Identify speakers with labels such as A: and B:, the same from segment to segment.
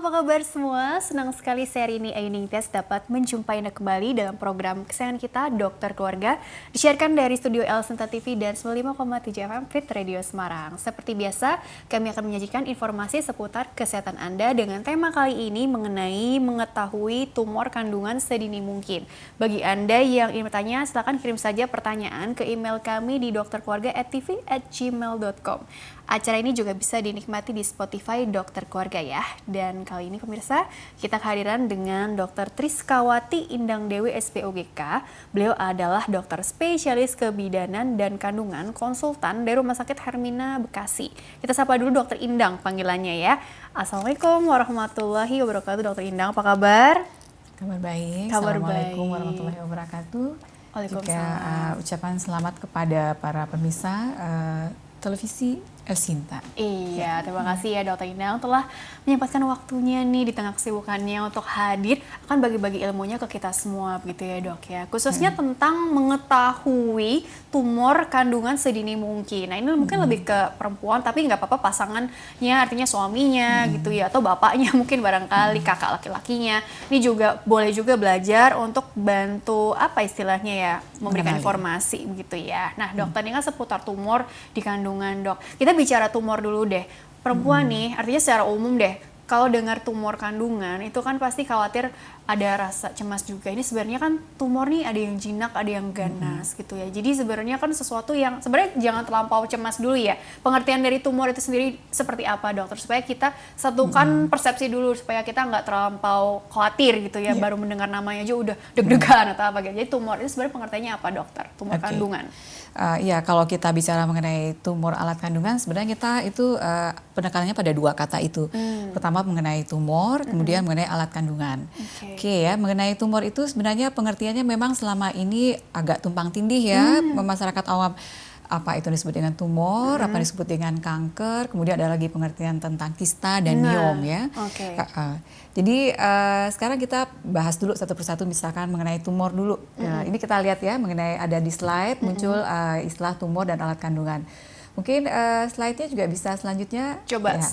A: apa kabar semua? Senang sekali seri ini Ayu Ningtyas dapat menjumpai Anda kembali dalam program kesayangan kita, Dokter Keluarga, disiarkan dari studio El Sinta TV dan 95,7 FM Fit Radio Semarang. Seperti biasa, kami akan menyajikan informasi seputar kesehatan Anda dengan tema kali ini mengenai mengetahui tumor kandungan sedini mungkin. Bagi Anda yang ingin bertanya, silakan kirim saja pertanyaan ke email kami di dokterkeluarga@tv@gmail.com. Acara ini juga bisa dinikmati di Spotify Dokter Keluarga ya. Dan kali ini pemirsa, kita kehadiran dengan Dr. Triskawati Indang Dewi SPOGK. Beliau adalah dokter spesialis kebidanan dan kandungan konsultan dari Rumah Sakit Hermina Bekasi. Kita sapa dulu Dr. Indang panggilannya ya. Assalamualaikum warahmatullahi wabarakatuh. Dr. Indang, apa kabar?
B: Kabar baik.
A: Kabar
B: Assalamualaikum
A: baik.
B: warahmatullahi wabarakatuh.
A: Waalaikumsalam.
B: Juga ucapan selamat kepada para pemirsa televisi El Sinta.
A: Iya, terima kasih ya Dr. Indang telah menyempatkan waktunya nih di tengah kesibukannya untuk hadir akan bagi-bagi ilmunya ke kita semua begitu ya Dok ya. Khususnya tentang mengetahui tumor kandungan sedini mungkin. Nah ini mungkin lebih ke perempuan tapi nggak apa-apa pasangannya artinya suaminya gitu ya atau bapaknya mungkin barangkali kakak laki-lakinya. Ini juga boleh juga belajar untuk bantu apa istilahnya ya memberikan informasi begitu ya. Nah dokter ini kan seputar tumor di kandungan Dok. Kita bicara tumor dulu deh. Perempuan nih, artinya secara umum deh, kalau dengar tumor kandungan itu kan pasti khawatir ada rasa cemas juga. Ini sebenarnya kan tumor nih ada yang jinak, ada yang ganas gitu ya. Jadi sebenarnya kan sesuatu yang sebenarnya jangan terlampau cemas dulu ya. Pengertian dari tumor itu sendiri seperti apa dokter? Supaya kita satukan persepsi dulu supaya kita nggak terlampau khawatir gitu ya. Baru mendengar namanya aja udah deg-degan atau apa gitu. Jadi tumor itu sebenarnya pengertiannya apa dokter? Tumor kandungan.
B: Ya, kalau kita bicara mengenai tumor alat kandungan, sebenarnya kita itu penekanannya pada dua kata itu. Pertama mengenai tumor, kemudian mengenai alat kandungan. Oke ya, mengenai tumor itu sebenarnya pengertiannya memang selama ini agak tumpang tindih ya, masyarakat awam. Apa itu disebut dengan tumor, apa disebut dengan kanker, kemudian ada lagi pengertian tentang kista dan miom ya. Jadi sekarang kita bahas dulu satu persatu misalkan mengenai tumor dulu. Nah, ini kita lihat ya mengenai ada di slide muncul istilah tumor dan alat kandungan. Mungkin slide-nya juga bisa selanjutnya.
A: Coba.
B: Ya.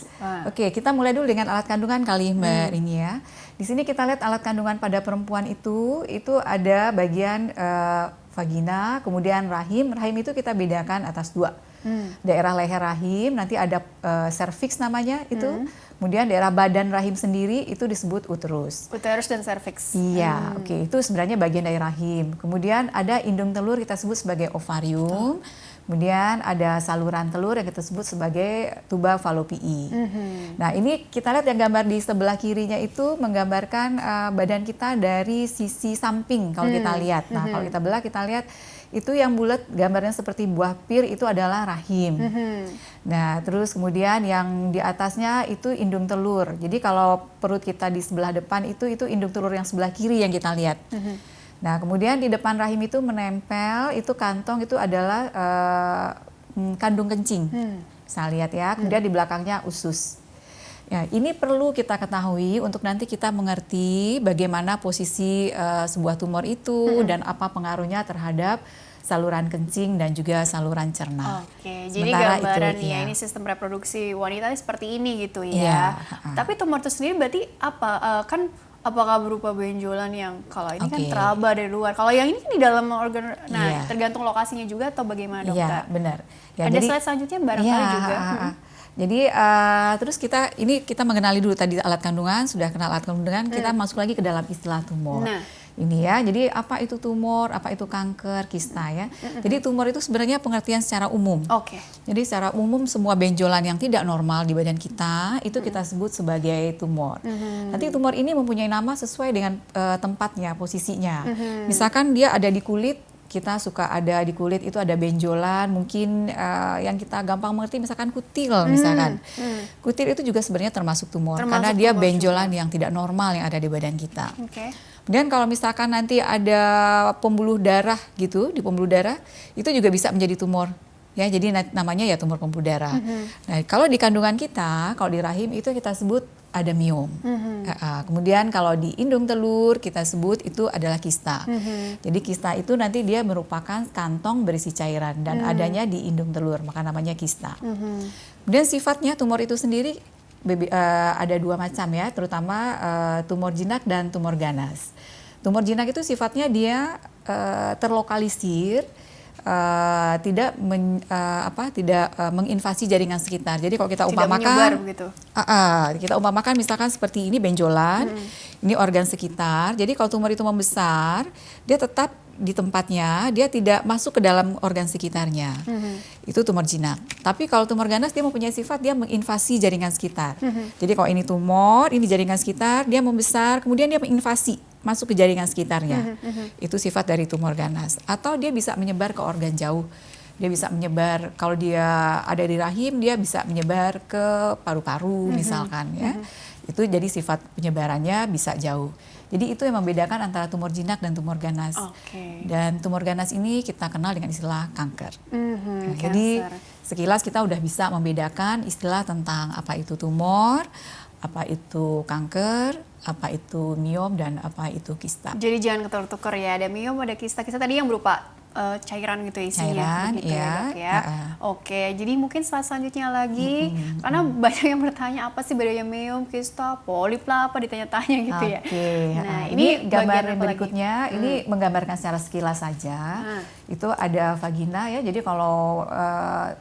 B: Oke, kita mulai dulu dengan alat kandungan kali Mbak Rini ya. Di sini kita lihat alat kandungan pada perempuan itu ada bagian vagina, kemudian rahim. Rahim itu kita bedakan atas dua. Daerah leher rahim, nanti ada cervix namanya itu. Kemudian daerah badan rahim sendiri itu disebut uterus.
A: Uterus dan cervix.
B: Iya, oke. Itu sebenarnya bagian dari rahim. Kemudian ada indung telur kita sebut sebagai ovarium. Kemudian ada saluran telur yang kita sebut sebagai tuba falopii. Nah ini kita lihat yang gambar di sebelah kirinya itu menggambarkan badan kita dari sisi samping kalau kita lihat. Nah kalau kita belah kita lihat itu yang bulat gambarnya seperti buah pir itu adalah rahim. Nah terus kemudian yang di atasnya itu indung telur. Jadi kalau perut kita di sebelah depan itu indung telur yang sebelah kiri yang kita lihat. Nah kemudian di depan rahim itu menempel itu kantong itu adalah kandung kencing. Bisa lihat ya. Kemudian di belakangnya usus. Ya, ini perlu kita ketahui untuk nanti kita mengerti bagaimana posisi sebuah tumor itu dan apa pengaruhnya terhadap saluran kencing dan juga saluran cerna.
A: Oke, jadi gambaran ya ini sistem reproduksi wanita seperti ini gitu ya. Tapi tumor itu sendiri berarti apa? Kan apakah berupa benjolan yang kalau ini kan teraba dari luar, kalau yang ini kan di dalam organ, tergantung lokasinya juga atau bagaimana dokter?
B: Iya, benar. Ya,
A: ada slide selanjutnya barangkali juga.
B: Jadi terus kita mengenali dulu tadi alat kandungan, sudah kenal alat kandungan, kita masuk lagi ke dalam istilah tumor. Ini ya, jadi apa itu tumor, apa itu kanker, kista ya. Jadi tumor itu sebenarnya pengertian secara umum. Jadi secara umum semua benjolan yang tidak normal di badan kita itu kita sebut sebagai tumor. Nanti tumor ini mempunyai nama sesuai dengan tempatnya, posisinya. Misalkan dia ada di kulit, kita suka ada di kulit itu ada benjolan, mungkin yang kita gampang mengerti misalkan kutil misalkan. Kutil itu juga sebenarnya termasuk tumor karena dia benjolan yang tidak normal yang ada di badan kita. Kemudian kalau misalkan nanti ada pembuluh darah gitu, di pembuluh darah itu juga bisa menjadi tumor. Ya, jadi namanya ya tumor pembuluh darah. Nah, kalau di kandungan kita, kalau di rahim itu kita sebut ada miom. Kemudian kalau di indung telur kita sebut itu adalah kista. Jadi kista itu nanti dia merupakan kantong berisi cairan dan adanya di indung telur, maka namanya kista. Kemudian sifatnya tumor itu sendiri ada 2 macam ya, terutama tumor jinak dan tumor ganas. Tumor jinak itu sifatnya dia terlokalisir, tidak menginvasi jaringan sekitar. Jadi kalau kita umpamakan, kita umpamakan misalkan seperti ini benjolan, ini organ sekitar. Jadi kalau tumor itu membesar, dia tetap di tempatnya, dia tidak masuk ke dalam organ sekitarnya. Itu tumor jinak. Tapi kalau tumor ganas dia mempunyai sifat dia menginvasi jaringan sekitar. Jadi kalau ini tumor, ini jaringan sekitar, dia membesar, kemudian dia menginvasi masuk ke jaringan sekitarnya. Itu sifat dari tumor ganas. Atau dia bisa menyebar ke organ jauh. Dia bisa menyebar, kalau dia ada di rahim, dia bisa menyebar ke paru-paru misalkan ya. Itu jadi sifat penyebarannya bisa jauh. Jadi itu yang membedakan antara tumor jinak dan tumor ganas. Dan tumor ganas ini kita kenal dengan istilah kanker. Jadi sekilas kita udah bisa membedakan istilah tentang apa itu tumor, apa itu kanker, apa itu miom, dan apa itu kista.
A: Jadi jangan ketukar-tukar ya, ada miom, ada kista. Kista tadi yang berupa cairan gitu isinya.
B: Cairan,
A: begitu
B: ya.
A: Dok ya. Oke, jadi mungkin selanjutnya lagi, karena banyak yang bertanya apa sih bedanya miom, kista, polip lah, apa ditanya-tanya gitu ya.
B: Nah, ini gambar berikutnya, ini menggambarkan secara sekilas saja. Itu ada vagina ya, jadi kalau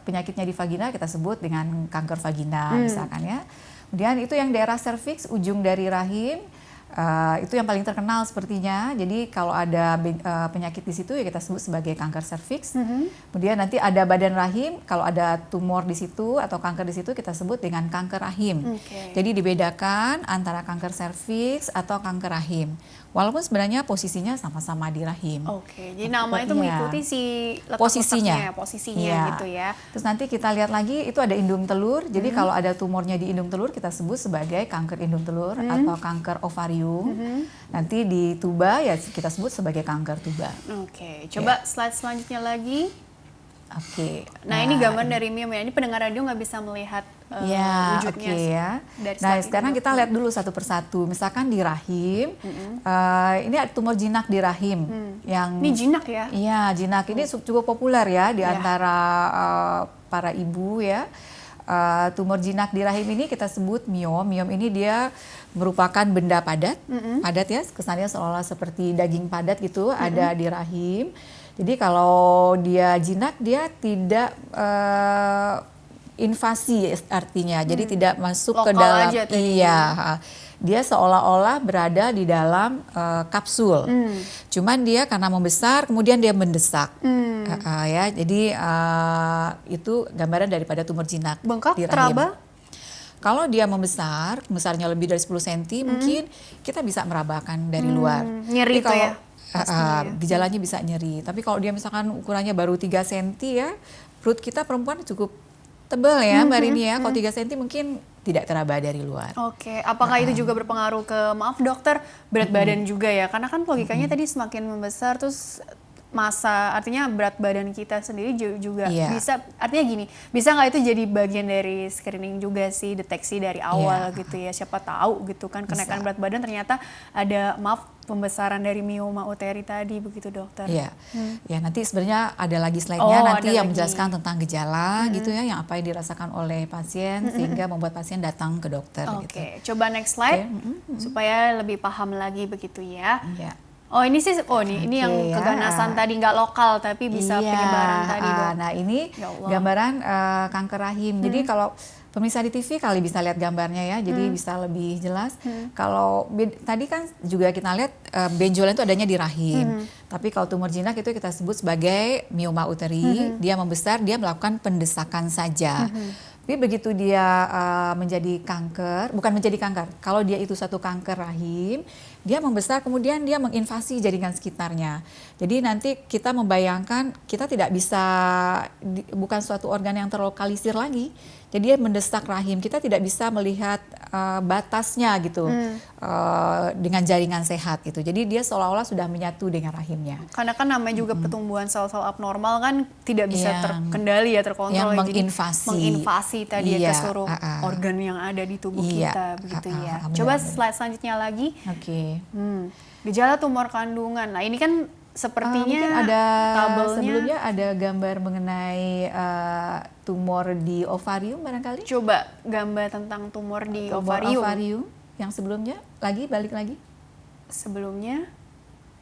B: penyakitnya di vagina kita sebut dengan kanker vagina misalkan ya. Kemudian itu yang daerah serviks, ujung dari rahim, itu yang paling terkenal sepertinya. Jadi kalau ada penyakit di situ ya kita sebut sebagai kanker serviks. Kemudian nanti ada badan rahim, kalau ada tumor di situ atau kanker di situ kita sebut dengan kanker rahim. Jadi dibedakan antara kanker serviks atau kanker rahim. Walaupun sebenarnya posisinya sama-sama di rahim.
A: Jadi nama itu mengikuti si
B: posisinya
A: gitu ya.
B: Terus nanti kita lihat lagi itu ada indung telur. Jadi kalau ada tumornya di indung telur kita sebut sebagai kanker indung telur atau kanker ovarium. Nanti di tuba ya kita sebut sebagai kanker tuba.
A: Coba slide selanjutnya lagi. Nah ini gambar dari miom ya. Ini pendengar radio nggak bisa melihat wujudnya
B: ya. Nah sekarang kita lihat dulu satu persatu. Misalkan di rahim, ini ada tumor jinak di rahim.
A: Ini jinak ya?
B: Iya, jinak ini cukup populer ya di antara para ibu ya. Tumor jinak di rahim ini kita sebut miom. Miom ini dia merupakan benda padat, padat ya, kesannya seolah seperti daging padat gitu, ada di rahim. Jadi kalau dia jinak dia tidak invasi artinya, jadi tidak masuk ke dalam. Dia seolah-olah berada di dalam kapsul. Cuman dia karena membesar, kemudian dia mendesak. Ya, jadi itu gambaran daripada tumor jinak di rahim.
A: Teraba?
B: Kalau dia membesar, besarnya lebih dari 10 cm, mungkin kita bisa merabakan dari luar.
A: Nyeri itu ya?
B: Gejalanya bisa nyeri. Tapi kalau dia misalkan ukurannya baru 3 cm ya, perut kita perempuan cukup tebal ya Mbak Rini ya. Kalau 3 cm mungkin tidak teraba dari luar.
A: Apakah itu juga berpengaruh ke, maaf dokter, berat badan juga ya? Karena kan logikanya tadi semakin membesar terus artinya berat badan kita sendiri juga bisa, artinya gini, bisa nggak itu jadi bagian dari screening juga sih, deteksi dari awal gitu ya, siapa tahu gitu kan kenaikan berat badan ternyata ada pembesaran dari mioma uteri tadi begitu dokter.
B: Ya nanti sebenarnya ada lagi slide-nya nanti yang menjelaskan tentang gejala gitu ya, yang apa yang dirasakan oleh pasien sehingga membuat pasien datang ke dokter gitu.
A: Coba next slide supaya lebih paham lagi begitu ya. Ini sih, ini yang keganasan tadi nggak lokal tapi bisa penyebaran tadi dok.
B: Nah ini gambaran kanker rahim. Jadi kalau pemirsa di TV kali bisa lihat gambarnya ya, jadi bisa lebih jelas. Kalau tadi kan juga kita lihat benjolan itu adanya di rahim. Tapi kalau tumor jinak itu kita sebut sebagai mioma uteri. Dia membesar, dia melakukan pendesakan saja. Tapi begitu dia menjadi kanker, bukan menjadi kanker, kalau dia itu satu kanker rahim, dia membesar kemudian dia menginvasi jaringan sekitarnya. Jadi nanti kita membayangkan kita tidak bisa, bukan suatu organ yang terlokalisir lagi. Jadi dia mendesak rahim, kita tidak bisa melihat batasnya gitu dengan jaringan sehat gitu. Jadi dia seolah-olah sudah menyatu dengan rahimnya.
A: Karena kan namanya juga pertumbuhan sel-sel abnormal kan tidak bisa terkendali ya, terkontrol.
B: Yang menginvasi
A: tadi ke seluruh organ yang ada di tubuh kita begitu ya. Coba slide selanjutnya lagi. Gejala tumor kandungan. Nah ini kan sepertinya
B: mungkin ada
A: tabelnya.
B: sebelumnya ada gambar mengenai tumor di ovarium barangkali.
A: Coba gambar tentang tumor di
B: Tumor
A: ovarium.
B: ovarium yang sebelumnya, balik lagi.
A: Sebelumnya,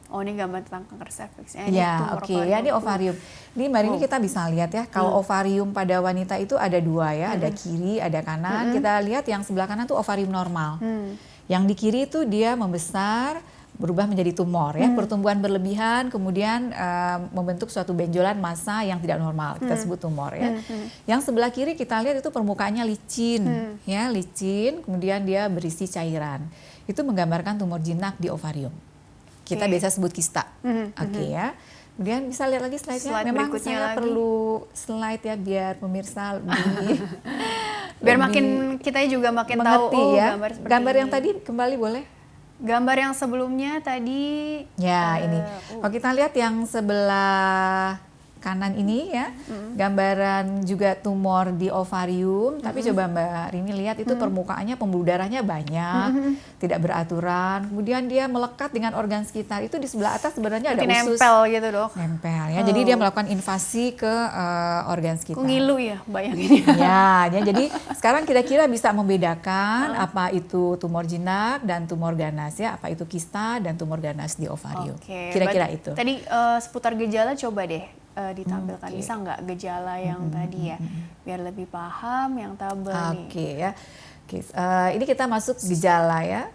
A: oh ini gambar tentang kanker serviks.
B: Ya, oke. Ya, ini ovarium. Ini Mbak Rini kita bisa lihat ya, kalau ovarium pada wanita itu ada dua ya, ada kiri, ada kanan. Kita lihat yang sebelah kanan tuh ovarium normal. Yang di kiri itu dia membesar, berubah menjadi tumor ya, pertumbuhan berlebihan, kemudian membentuk suatu benjolan massa yang tidak normal, kita sebut tumor ya. Yang sebelah kiri kita lihat itu permukaannya licin, ya licin, kemudian dia berisi cairan. Itu menggambarkan tumor jinak di ovarium. Kita biasa sebut kista, oke ya. Kemudian bisa lihat lagi slide-nya. Memang saya perlu slide ya biar pemirsa lebih
A: biar makin kita juga makin
B: mengerti
A: tahu
B: ya.
A: gambar
B: Yang tadi kembali boleh?
A: Gambar yang sebelumnya tadi.
B: Ya ini. Kalau kita lihat yang sebelah kanan ini ya, gambaran juga tumor di ovarium. Tapi coba Mbak Rini lihat itu permukaannya pembuluh darahnya banyak, tidak beraturan. Kemudian dia melekat dengan organ sekitar. Itu di sebelah atas sebenarnya ada usus.
A: Nempel gitu dok.
B: Nempel ya. Jadi dia melakukan invasi ke organ sekitar.
A: Ngilu ya bayangin.
B: Ya, jadi sekarang kira-kira bisa membedakan apa itu tumor jinak dan tumor ganas ya, apa itu kista dan tumor ganas di ovarium. Kira-kira itu.
A: Tadi seputar gejala coba deh ditampilkan, bisa nggak gejala yang tadi ya, biar lebih paham yang tabel nih.
B: Oke ya. Ini kita masuk gejala ya.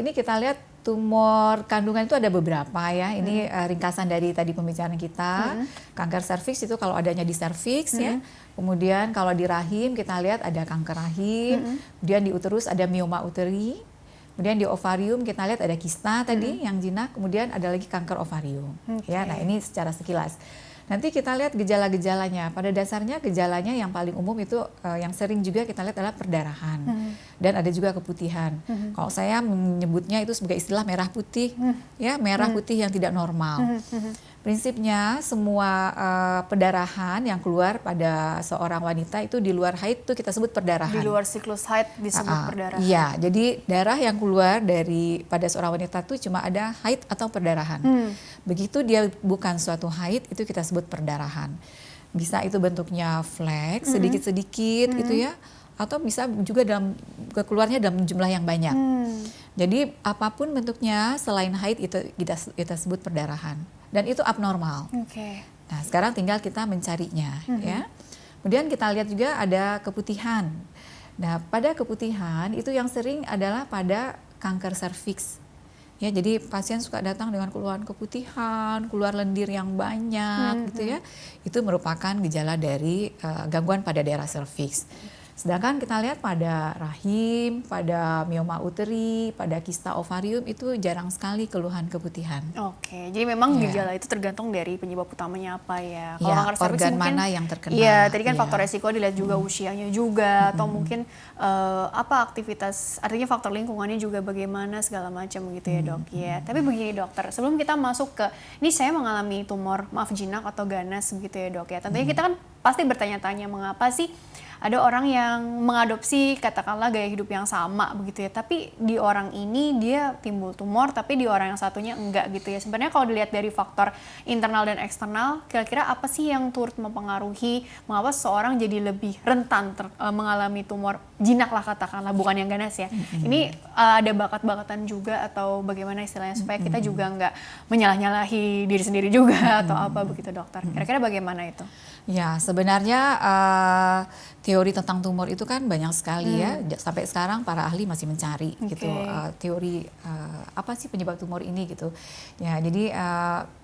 B: Ini kita lihat tumor kandungan itu ada beberapa ya. Ini ringkasan dari tadi pembicaraan kita. Kanker serviks itu kalau adanya di serviks ya. Kemudian kalau di rahim kita lihat ada kanker rahim. Kemudian di uterus ada mioma uteri. Kemudian di ovarium kita lihat ada kista tadi yang jinak. Kemudian ada lagi kanker ovarium. Ya, nah ini secara sekilas. Nanti kita lihat gejala-gejalanya. Pada dasarnya gejalanya yang paling umum itu yang sering juga kita lihat adalah perdarahan. Dan ada juga keputihan. Kalau saya menyebutnya itu sebagai istilah merah putih, ya merah putih yang tidak normal. Prinsipnya semua perdarahan yang keluar pada seorang wanita itu di luar haid itu kita sebut perdarahan.
A: Di luar siklus haid disebut perdarahan.
B: Iya, jadi darah yang keluar pada seorang wanita itu cuma ada haid atau perdarahan. Begitu dia bukan suatu haid itu kita sebut perdarahan. Bisa itu bentuknya flek sedikit-sedikit gitu ya, atau bisa juga keluarnya dalam jumlah yang banyak. Jadi apapun bentuknya selain haid itu kita sebut perdarahan. Dan itu abnormal. Nah sekarang tinggal kita mencarinya ya. Kemudian kita lihat juga ada keputihan. Nah pada keputihan itu yang sering adalah pada kanker serviks. Ya, jadi pasien suka datang dengan keluhan keputihan, keluar lendir yang banyak gitu ya. Itu merupakan gejala dari gangguan pada daerah serviks. Sedangkan kita lihat pada rahim, pada mioma uteri, pada kista ovarium itu jarang sekali keluhan keputihan.
A: Oke, jadi memang gejala itu tergantung dari penyebab utamanya apa ya.
B: Kalau kanker serviks organ mana yang terkena.
A: Iya, tadi kan faktor resiko dilihat juga usianya juga atau mungkin apa aktivitas, artinya faktor lingkungannya juga bagaimana segala macam gitu ya dok ya. Tapi begini dokter, sebelum kita masuk ke ini saya mengalami tumor maaf jinak atau ganas gitu ya dok ya. Tentunya kita kan pasti bertanya-tanya mengapa sih ada orang yang mengadopsi katakanlah gaya hidup yang sama begitu ya, tapi di orang ini dia timbul tumor, tapi di orang yang satunya enggak gitu ya. Sebenarnya kalau dilihat dari faktor internal dan eksternal, kira-kira apa sih yang turut mempengaruhi mengapa seseorang jadi lebih rentan mengalami tumor jinak lah katakanlah, bukan yang ganas ya. Ini ada bakat-bakatan juga atau bagaimana istilahnya supaya kita juga enggak menyalah-nyalahi diri sendiri juga atau apa begitu dokter. Kira-kira bagaimana itu?
B: Ya sebenarnya teori tentang tumor itu kan banyak sekali ya. Sampai sekarang para ahli masih mencari gitu teori apa sih penyebab tumor ini gitu. Ya jadi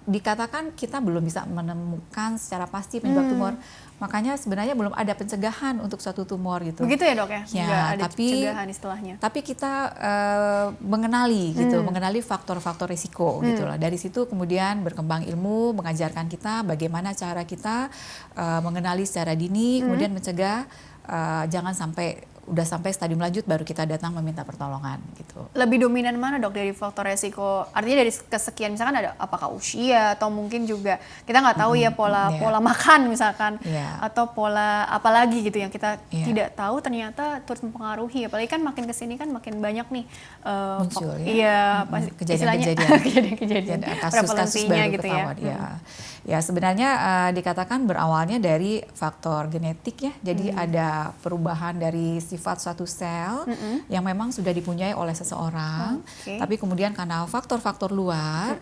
B: dikatakan kita belum bisa menemukan secara pasti penyebab tumor. Makanya sebenarnya belum ada pencegahan untuk suatu tumor gitu.
A: Begitu ya dok ya?
B: Ya
A: ada pencegahan istilahnya.
B: Tapi kita mengenali gitu, mengenali faktor-faktor risiko gitu lah. Dari situ kemudian berkembang ilmu, mengajarkan kita bagaimana cara kita mengenali secara dini, kemudian mencegah jangan sampai udah sampai stadium lanjut baru kita datang meminta pertolongan gitu.
A: Lebih dominan mana dok dari faktor resiko? Artinya dari kesekian misalkan ada apakah usia atau mungkin juga kita nggak tahu ya pola makan misalkan atau pola apalagi gitu yang kita tidak tahu ternyata turut mempengaruhi. Apalagi kan makin kesini kan makin banyak nih
B: muncul
A: kejadian-kejadian
B: kasus-kasus baru
A: gitu
B: ketahuan ya sebenarnya dikatakan berawalnya dari faktor genetik ya. Jadi ada perubahan dari sifat suatu sel yang memang sudah dipunyai oleh seseorang, tapi kemudian karena faktor-faktor luar,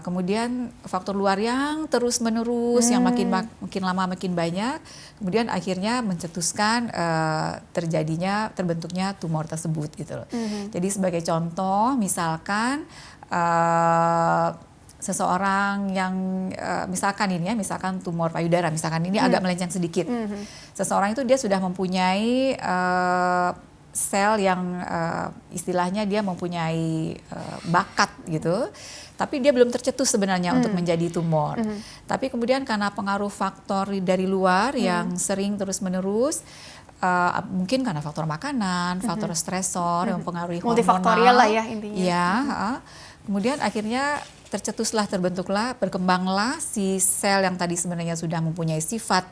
B: kemudian faktor luar yang terus-menerus yang makin lama makin banyak, kemudian akhirnya mencetuskan terbentuknya tumor tersebut gitu loh. Jadi sebagai contoh misalkan seseorang yang misalkan tumor payudara, misalkan ini agak melenceng sedikit. Seseorang itu dia sudah mempunyai sel yang istilahnya dia mempunyai bakat gitu, tapi dia belum tercetus sebenarnya untuk menjadi tumor. Tapi kemudian karena pengaruh faktor dari luar yang sering terus-menerus, mungkin karena faktor makanan, faktor stresor yang mempengaruhi hormonal,
A: multifaktorial lah ya intinya.
B: Ya, kemudian akhirnya terbentuklah, berkembanglah si sel yang tadi sebenarnya sudah mempunyai sifat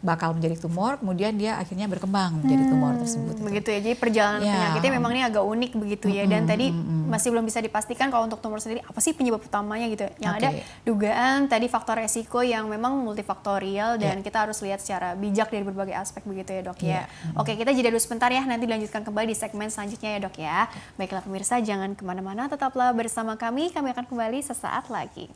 B: bakal menjadi tumor, kemudian dia akhirnya berkembang menjadi tumor tersebut.
A: Begitu ya, jadi perjalanan penyakitnya memang ini agak unik begitu ya. Dan tadi masih belum bisa dipastikan kalau untuk tumor sendiri apa sih penyebab utamanya gitu. Yang ada dugaan tadi faktor resiko yang memang multifaktorial dan kita harus lihat secara bijak dari berbagai aspek begitu ya dok ya. Oke, kita jeda dulu sebentar ya, nanti dilanjutkan kembali di segmen selanjutnya ya dok ya. Baiklah pemirsa, jangan kemana-mana, tetaplah bersama kami akan kembali sesaat lagi.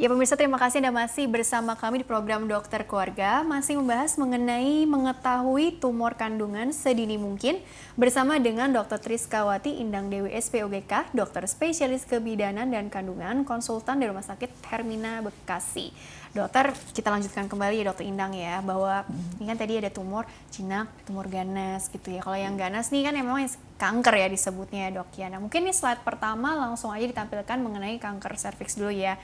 A: Ya pemirsa, terima kasih Anda masih bersama kami di program Dokter Keluarga, masih membahas mengenai mengetahui tumor kandungan sedini mungkin bersama dengan Dr. Triskawati Indang Dewi SPOGK, dokter spesialis kebidanan dan kandungan, konsultan di Rumah Sakit Hermina Bekasi. Dokter, kita lanjutkan kembali ya Dokter Indang ya, bahwa ini kan tadi ada tumor jinak, tumor ganas gitu ya. Kalau yang ganas nih kan memang kanker ya disebutnya ya dok ya. Nah mungkin nih slide pertama langsung aja ditampilkan mengenai kanker serviks dulu ya.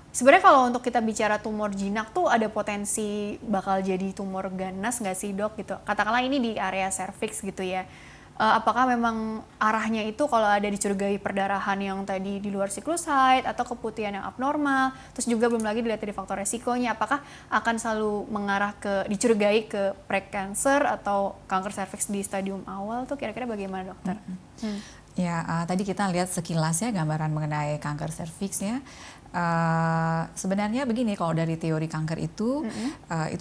A: Sebenarnya kalau untuk kita bicara tumor jinak tuh ada potensi bakal jadi tumor ganas nggak sih dok gitu? Katakanlah ini di area serviks gitu ya. Apakah memang arahnya itu kalau ada dicurigai perdarahan yang tadi di luar siklus haid atau keputihan yang abnormal, terus juga belum lagi dilihat dari faktor resikonya, apakah akan selalu mengarah ke dicurigai ke precancer atau kanker serviks di stadium awal tuh kira-kira bagaimana dokter?
B: Ya, tadi kita lihat sekilas ya gambaran mengenai kanker serviks ya. Sebenarnya begini, kalau dari teori kanker itu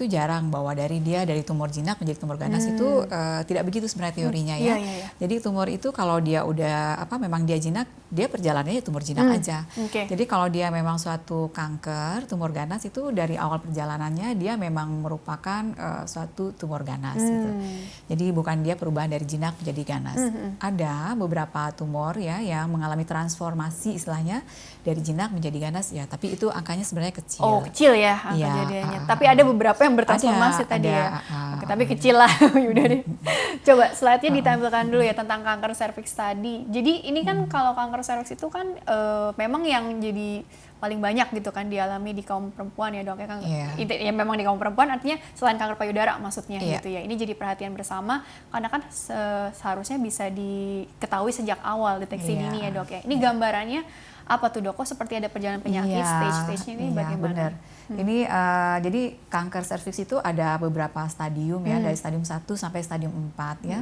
B: jarang bahwa dari tumor jinak menjadi tumor ganas itu tidak begitu sebenarnya teorinya ya. Jadi tumor itu kalau dia udah memang dia jinak, dia perjalanannya tumor jinak aja. Jadi kalau dia memang suatu kanker tumor ganas itu dari awal perjalanannya dia memang merupakan suatu tumor ganas gitu. Jadi bukan dia perubahan dari jinak menjadi ganas. Ada beberapa tumor ya yang mengalami transformasi istilahnya dari jinak menjadi ganas ya, tapi itu angkanya sebenarnya kecil.
A: Oh, kecil ya kejadiannya. Tapi ada beberapa yang bertransformasi tadi ya. Oke, tapi kecil lah. Yaudah deh. Coba slide-nya ditampilkan dulu ya tentang kanker serviks tadi. Jadi ini kan kalau kanker serviks itu kan memang yang jadi paling banyak gitu kan dialami di kaum perempuan ya dok ya kan. Ya memang di kaum perempuan artinya selain kanker payudara maksudnya gitu ya. Ini jadi perhatian bersama karena kan seharusnya bisa diketahui sejak awal deteksi dini ya dok ya. Ini gambarannya apa tuh dok? Kok seperti ada perjalanan penyakit, stage-stage-nya ini bagaimana?
B: Bener. Ini jadi kanker serviks itu ada beberapa stadium ya, dari stadium 1 sampai stadium 4 ya.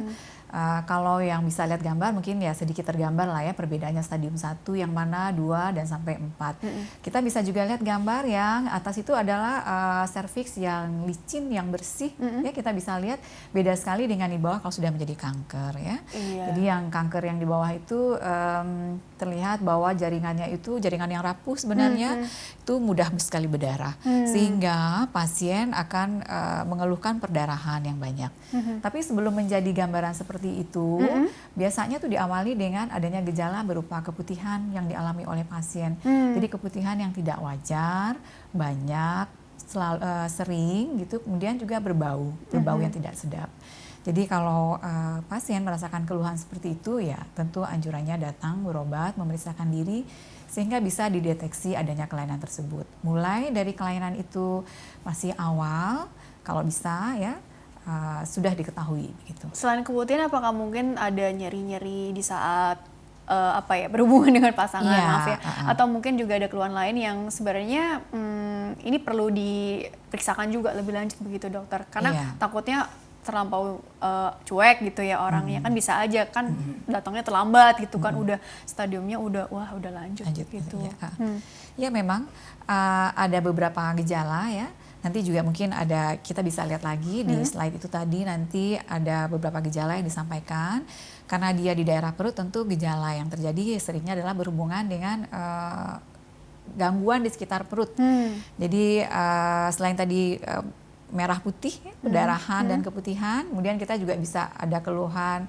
B: Kalau yang bisa lihat gambar mungkin ya sedikit tergambar lah ya perbedaannya stadium 1 yang mana, 2 dan sampai 4. Kita bisa juga lihat gambar yang atas itu adalah serviks yang licin, yang bersih ya, kita bisa lihat beda sekali dengan di bawah kalau sudah menjadi kanker ya. Jadi yang kanker yang di bawah itu terlihat bahwa jaringannya itu jaringan yang rapuh sebenarnya itu mudah sekali berdarah sehingga pasien akan mengeluhkan perdarahan yang banyak. Tapi sebelum menjadi gambaran seperti itu, biasanya tuh diawali dengan adanya gejala berupa keputihan yang dialami oleh pasien. Jadi keputihan yang tidak wajar, banyak, sering gitu, kemudian juga berbau yang tidak sedap. Jadi kalau pasien merasakan keluhan seperti itu ya tentu anjurannya datang berobat, memeriksakan diri sehingga bisa dideteksi adanya kelainan tersebut. Mulai dari kelainan itu masih awal, kalau bisa ya sudah diketahui gitu.
A: Selain keputihan, apakah mungkin ada nyeri-nyeri di saat berhubungan dengan pasangan, maaf ya, atau mungkin juga ada keluhan lain yang sebenarnya ini perlu diperiksakan juga lebih lanjut begitu dokter, karena takutnya terlampau cuek gitu ya orangnya, kan bisa aja kan datangnya terlambat gitu kan, udah stadiumnya udah lanjut gitu.
B: Ya memang ada beberapa gejala ya. Nanti juga mungkin kita bisa lihat lagi di slide itu tadi, nanti ada beberapa gejala yang disampaikan. Karena dia di daerah perut, tentu gejala yang terjadi seringnya adalah berhubungan dengan gangguan di sekitar perut. Jadi selain tadi merah putih, pendarahan dan keputihan, kemudian kita juga bisa ada keluhan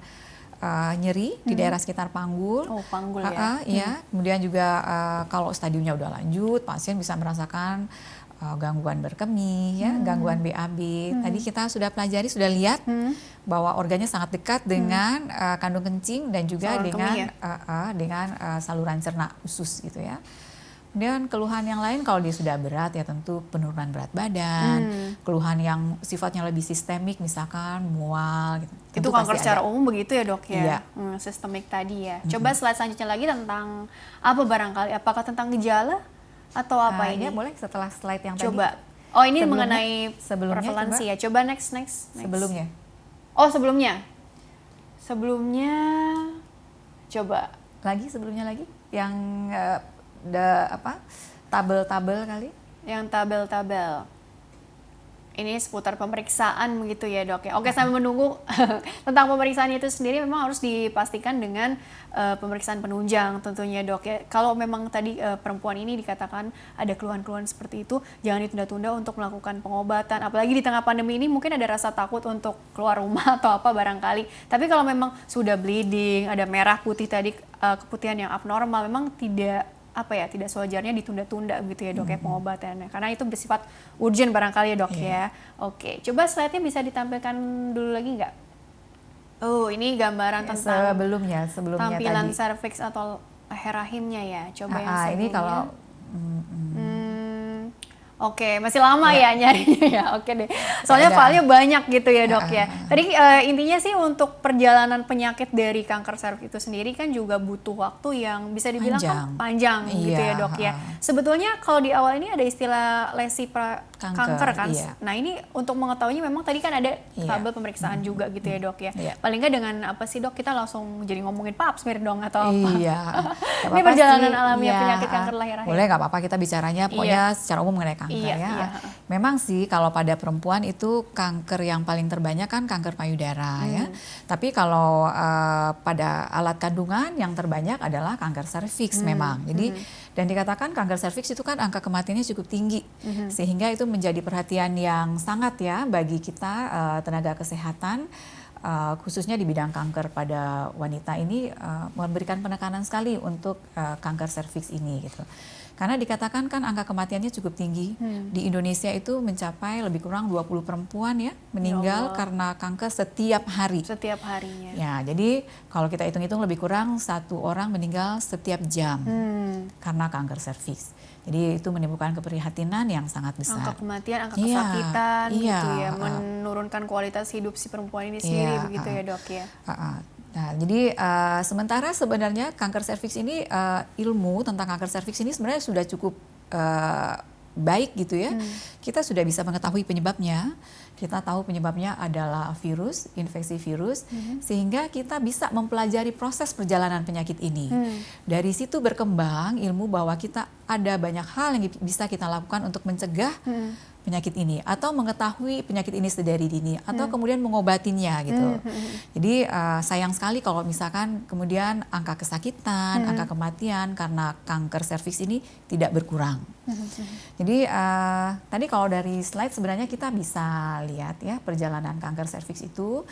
B: nyeri di daerah sekitar panggul.
A: Oh, panggul ya.
B: Kemudian juga kalau stadiumnya udah lanjut, pasien bisa merasakan gangguan berkemih, ya, gangguan BAB. Tadi kita sudah pelajari, sudah lihat bahwa organnya sangat dekat dengan kandung kencing dan juga dengan saluran cerna usus gitu ya. Kemudian keluhan yang lain kalau dia sudah berat ya tentu penurunan berat badan, keluhan yang sifatnya lebih sistemik misalkan mual gitu.
A: Itu kanker secara umum begitu ya dok ya?
B: Iya.
A: Sistemik tadi ya. Coba slide selanjutnya lagi tentang apa barangkali, apakah tentang gejala atau apa ini?
B: Ya boleh setelah slide yang
A: coba.
B: tadi.
A: Oh ini mengenai
B: sebelumnya
A: prevalensi ya. Coba next.
B: Sebelumnya.
A: Oh sebelumnya. Coba.
B: Sebelumnya lagi yang tabel-tabel kali.
A: Yang tabel-tabel. Ini seputar pemeriksaan begitu ya dok ya. Oke, sambil menunggu tentang pemeriksaan itu sendiri memang harus dipastikan dengan pemeriksaan penunjang tentunya dok ya. Kalau memang tadi perempuan ini dikatakan ada keluhan-keluhan seperti itu, jangan ditunda-tunda untuk melakukan pengobatan. Apalagi di tengah pandemi ini mungkin ada rasa takut untuk keluar rumah atau apa barangkali. Tapi kalau memang sudah bleeding, ada merah putih tadi, keputihan yang abnormal, memang tidak sewajarnya ditunda-tunda gitu ya dok ya pengobatannya, karena itu bersifat urgent barangkali ya dok ya. Oke, coba slide-nya bisa ditampilkan dulu lagi nggak? Oh ini gambaran tentang
B: sebelumnya
A: tampilan
B: tadi.
A: Cervix atau leher rahimnya ya. Coba yang sebelumnya.
B: Ini kalau
A: Oke, masih lama ya nyarinya ya. Oke deh. Soalnya filenya banyak gitu ya dok ya. Tadi intinya sih untuk perjalanan penyakit dari kanker cervix itu sendiri kan juga butuh waktu yang bisa dibilang panjang gitu ya dok ya. Sebetulnya kalau di awal ini ada istilah lesi kanker kan. Nah ini untuk mengetahuinya memang tadi kan ada tabel pemeriksaan juga gitu ya dok ya. Paling nggak dengan apa sih dok, kita langsung jadi ngomongin pap smear dong atau apa. Ini perjalanan alamiah penyakit kanker leher rahim.
B: Boleh, nggak apa-apa kita bicaranya pokoknya secara umum mengenai kanker. Memang sih kalau pada perempuan itu kanker yang paling terbanyak kan kanker payudara ya. Tapi kalau pada alat kandungan yang terbanyak adalah kanker serviks memang. Jadi dan dikatakan kanker serviks itu kan angka kematiannya cukup tinggi, sehingga itu menjadi perhatian yang sangat ya bagi kita tenaga kesehatan. Khususnya di bidang kanker pada wanita ini memberikan penekanan sekali untuk kanker serviks ini gitu. Karena dikatakan kan angka kematiannya cukup tinggi. Di Indonesia itu mencapai lebih kurang 20 perempuan ya meninggal karena kanker setiap hari.
A: Setiap harinya.
B: Ya, jadi kalau kita hitung-hitung lebih kurang 1 orang meninggal setiap jam karena kanker serviks. Jadi itu menimbulkan keprihatinan yang sangat besar.
A: Angka kematian, angka kesakitan gitu ya, menurunkan kualitas hidup si perempuan ini sendiri begitu ya dok ya.
B: Nah, jadi sementara sebenarnya kanker serviks ini ilmu tentang kanker serviks ini sebenarnya sudah cukup baik gitu ya. Kita sudah bisa mengetahui penyebabnya. Kita tahu penyebabnya adalah virus, infeksi virus, sehingga kita bisa mempelajari proses perjalanan penyakit ini. Dari situ berkembang ilmu bahwa kita ada banyak hal yang bisa kita lakukan untuk mencegah penyakit ini atau mengetahui penyakit ini sedari dini atau kemudian mengobatinya gitu. Jadi sayang sekali kalau misalkan kemudian angka kesakitan, angka kematian karena kanker serviks ini tidak berkurang. Jadi tadi kalau dari slide sebenarnya kita bisa lihat ya perjalanan kanker serviks itu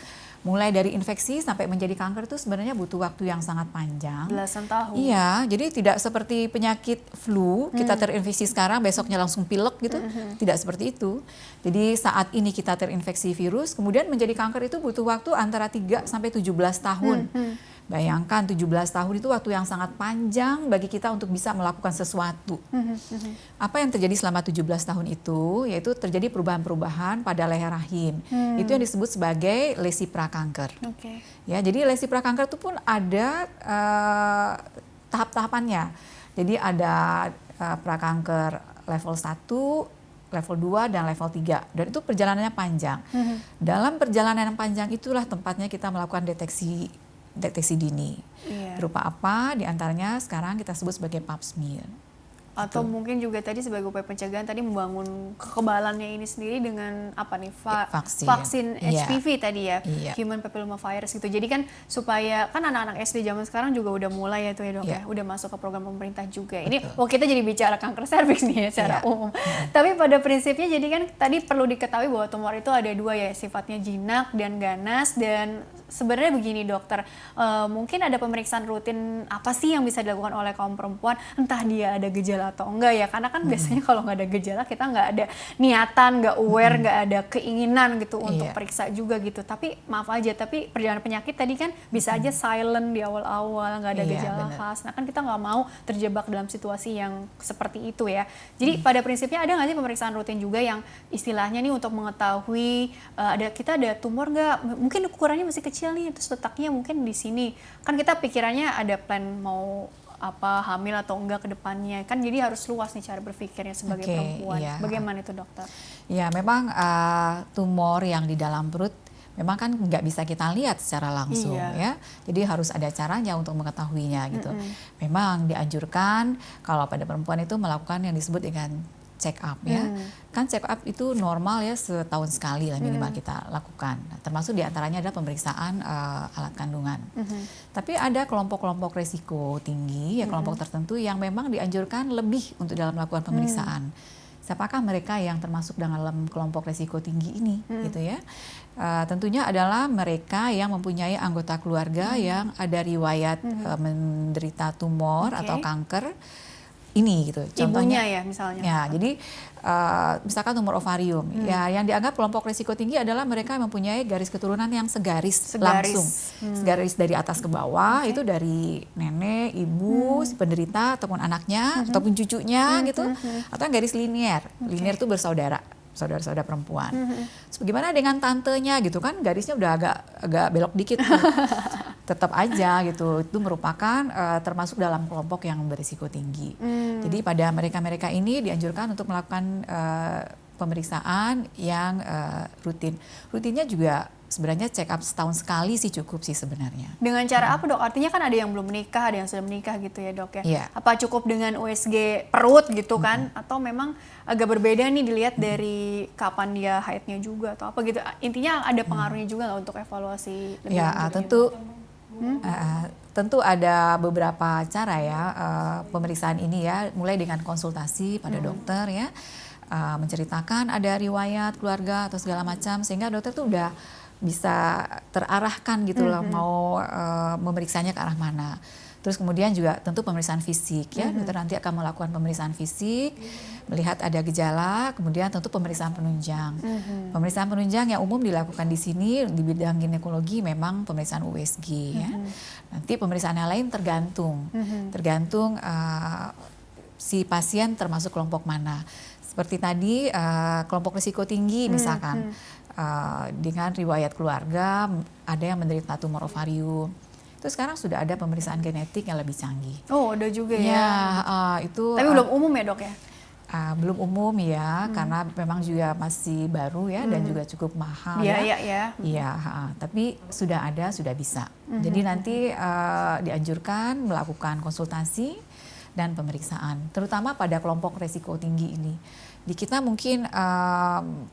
B: mulai dari infeksi sampai menjadi kanker itu sebenarnya butuh waktu yang sangat panjang.
A: Belasan tahun.
B: Iya, jadi tidak seperti penyakit flu, kita terinfeksi sekarang besoknya langsung pilek gitu. Tidak seperti itu. Jadi saat ini kita terinfeksi virus, kemudian menjadi kanker itu butuh waktu antara 3 sampai 17 tahun. Bayangkan 17 tahun itu waktu yang sangat panjang bagi kita untuk bisa melakukan sesuatu. Apa yang terjadi selama 17 tahun itu, yaitu terjadi perubahan-perubahan pada leher rahim. Itu yang disebut sebagai lesi prakanker. Ya, jadi lesi prakanker itu pun ada tahap-tahapannya. Jadi ada prakanker level 1, level 2, dan level 3. Dan itu perjalanannya panjang. Dalam perjalanan yang panjang itulah tempatnya kita melakukan deteksi dini. Berupa apa? Di antaranya sekarang kita sebut sebagai pap smear.
A: Atau mungkin juga tadi sebagai upaya pencegahan tadi membangun kekebalannya ini sendiri dengan apa nih vaksin HPV tadi ya, human papilloma virus gitu. Jadi kan supaya kan anak-anak SD zaman sekarang juga udah mulai ya tuh ya dok ya, udah masuk ke program pemerintah juga. Ini kita jadi bicara kanker serviks nih ya secara umum. Tapi pada prinsipnya jadi kan tadi perlu diketahui bahwa tumor itu ada dua ya, sifatnya jinak dan ganas. Dan sebenarnya begini dokter, mungkin ada pemeriksaan rutin apa sih yang bisa dilakukan oleh kaum perempuan, entah dia ada gejala atau enggak ya, karena kan biasanya kalau nggak ada gejala kita nggak ada niatan, nggak aware, nggak ada keinginan gitu untuk periksa juga gitu. Tapi maaf aja, tapi perjalanan penyakit tadi kan bisa aja silent di awal-awal, nggak ada gejala khas. Nah kan kita nggak mau terjebak dalam situasi yang seperti itu ya. Jadi pada prinsipnya ada nggak sih pemeriksaan rutin juga yang istilahnya nih untuk mengetahui kita ada tumor nggak, mungkin ukurannya masih kecil nih, terus letaknya mungkin di sini. Kan kita pikirannya ada plan mau hamil atau enggak ke depannya, kan jadi harus luas nih cara berpikirnya sebagai perempuan. Bagaimana itu dokter? Ya
B: memang tumor yang di dalam perut memang kan nggak bisa kita lihat secara langsung ya, jadi harus ada caranya untuk mengetahuinya gitu. Memang dianjurkan kalau pada perempuan itu melakukan yang disebut dengan check up ya. Kan check up itu normal ya, setahun sekali lah minimal kita lakukan. Nah, termasuk diantaranya adalah pemeriksaan alat kandungan. Tapi ada kelompok-kelompok resiko tinggi ya, kelompok tertentu yang memang dianjurkan lebih untuk dalam melakukan pemeriksaan. Siapakah mereka yang termasuk dalam kelompok resiko tinggi ini gitu ya? Tentunya adalah mereka yang mempunyai anggota keluarga yang ada riwayat menderita tumor atau kanker ini gitu. Contohnya
A: ibunya ya misalnya.
B: Ya, jadi misalkan tumor ovarium. Ya, yang dianggap kelompok risiko tinggi adalah mereka yang mempunyai garis keturunan yang segaris. Langsung. Segaris dari atas ke bawah, itu dari nenek, ibu, si penderita ataupun anaknya ataupun cucunya gitu. Atau garis linier. Linier itu bersaudara. Saudara-saudara perempuan. Bagaimana dengan tantenya gitu kan, garisnya udah agak belok dikit tuh. Tetap aja gitu, itu merupakan termasuk dalam kelompok yang berisiko tinggi. Jadi pada mereka-mereka ini dianjurkan untuk melakukan pemeriksaan yang rutin. Rutinnya juga sebenarnya check up setahun sekali sih cukup sih sebenarnya.
A: Dengan cara apa dok? Artinya kan ada yang belum menikah, ada yang sudah menikah gitu ya dok ya. Apa cukup dengan USG perut gitu kan? Atau memang agak berbeda nih dilihat dari kapan dia haidnya juga atau apa gitu. Intinya ada pengaruhnya juga nggak untuk evaluasi lebih lanjut?
B: Tentu. Tentu ada beberapa cara ya pemeriksaan ini ya, mulai dengan konsultasi pada dokter ya, menceritakan ada riwayat keluarga atau segala macam, sehingga dokter tuh udah bisa terarahkan gitu loh mau memeriksanya ke arah mana. Terus kemudian juga tentu pemeriksaan fisik ya, dokter nanti akan melakukan pemeriksaan fisik, melihat ada gejala, kemudian tentu pemeriksaan penunjang. Pemeriksaan penunjang yang umum dilakukan di sini di bidang ginekologi memang pemeriksaan USG ya. Nanti pemeriksaan yang lain tergantung si pasien termasuk kelompok mana. Seperti tadi kelompok risiko tinggi misalkan dengan riwayat keluarga ada yang menderita tumor ovarium. Itu sekarang sudah ada pemeriksaan genetik yang lebih canggih.
A: Oh, ada juga ya.
B: Itu.
A: Tapi belum umum ya dok ya?
B: Belum umum ya, karena memang juga masih baru ya dan juga cukup mahal ya. Tapi sudah ada, sudah bisa. Jadi nanti dianjurkan melakukan konsultasi dan pemeriksaan, terutama pada kelompok resiko tinggi ini. Di kita mungkin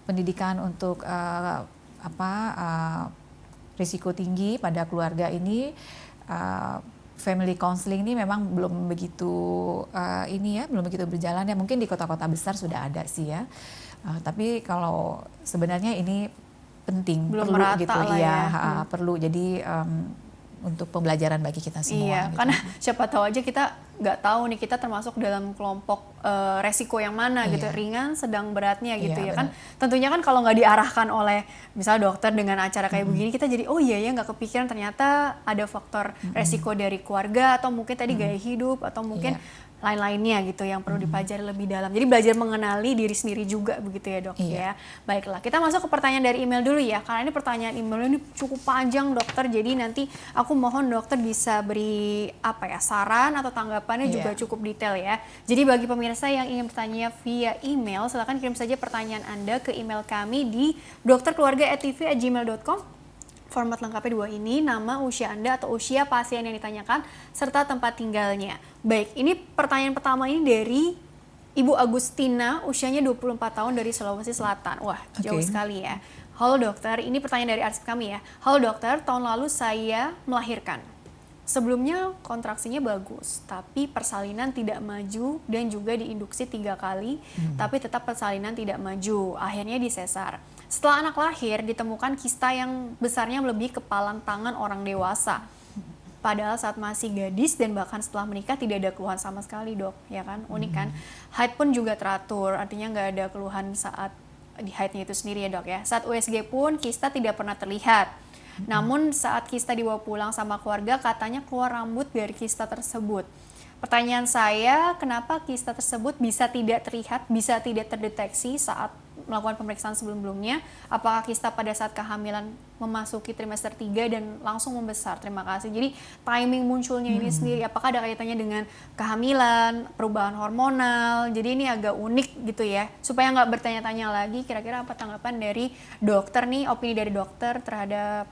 B: pendidikan untuk risiko tinggi pada keluarga ini family counseling ini memang belum begitu belum begitu berjalan ya. Mungkin di kota-kota besar sudah ada sih ya. Tapi kalau sebenarnya ini penting,
A: belum
B: perlu
A: merata
B: gitu
A: lah
B: ya,
A: ya.
B: perlu. Jadi untuk pembelajaran bagi kita semua.
A: Iya,
B: gitu.
A: karena siapa tahu aja kita nggak tahu nih kita termasuk dalam kelompok resiko yang mana gitu, ringan, sedang, beratnya gitu ya kan. Tentunya kan kalau nggak diarahkan oleh misalnya dokter dengan acara kayak begini, kita jadi oh iya ya nggak kepikiran ternyata ada faktor resiko dari keluarga atau mungkin tadi gaya hidup atau mungkin lain-lainnya gitu yang perlu dipelajari lebih dalam. Jadi belajar mengenali diri sendiri juga begitu ya dok ya. Baiklah, kita masuk ke pertanyaan dari email dulu ya. Karena ini pertanyaan email ini cukup panjang dokter. Jadi nanti aku mohon dokter bisa beri saran atau tanggapannya juga cukup detail ya. Jadi bagi pemirsa yang ingin bertanya via email, silakan kirim saja pertanyaan Anda ke email kami di dokterkeluarga@tv@gmail.com. Format lengkapnya 2 ini, nama, usia Anda atau usia pasien yang ditanyakan, serta tempat tinggalnya. Baik, ini pertanyaan pertama ini dari Ibu Agustina, usianya 24 tahun dari Sulawesi Selatan. Wah, jauh sekali ya. Halo dokter, ini pertanyaan dari arsip kami ya. Halo dokter, tahun lalu saya melahirkan. Sebelumnya kontraksinya bagus, tapi persalinan tidak maju dan juga diinduksi 3 kali, tapi tetap persalinan tidak maju. Akhirnya disesar. Setelah anak lahir, ditemukan kista yang besarnya melebihi kepalan tangan orang dewasa. Padahal saat masih gadis dan bahkan setelah menikah tidak ada keluhan sama sekali dok, ya kan? Unik kan? Haid pun juga teratur, artinya nggak ada keluhan saat di haidnya itu sendiri ya dok ya. Saat USG pun kista tidak pernah terlihat. Namun saat kista dibawa pulang sama keluarga katanya keluar rambut dari kista tersebut. Pertanyaan saya, kenapa kista tersebut bisa tidak terlihat, bisa tidak terdeteksi saat melakukan pemeriksaan sebelum-sebelumnya? Apakah kista pada saat kehamilan memasuki trimester 3 dan langsung membesar? Terima kasih. Jadi timing munculnya ini sendiri, apakah ada kaitannya dengan kehamilan, perubahan hormonal? Jadi ini agak unik gitu ya. Supaya nggak bertanya-tanya lagi, kira-kira apa tanggapan dari dokter nih, opini dari dokter terhadap